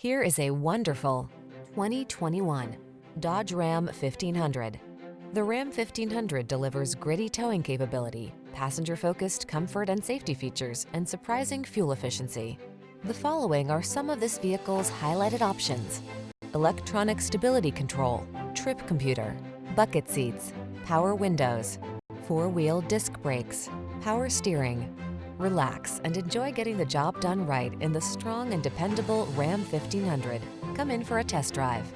Here is a wonderful 2021 Dodge Ram 1500. The Ram 1500 delivers gritty towing capability, passenger-focused comfort and safety features, and surprising fuel efficiency. The following are some of this vehicle's highlighted options: electronic stability control, trip computer, bucket seats, power windows, four-wheel disc brakes, power steering. Relax and enjoy getting the job done right in the strong and dependable Ram 1500. Come in for a test drive.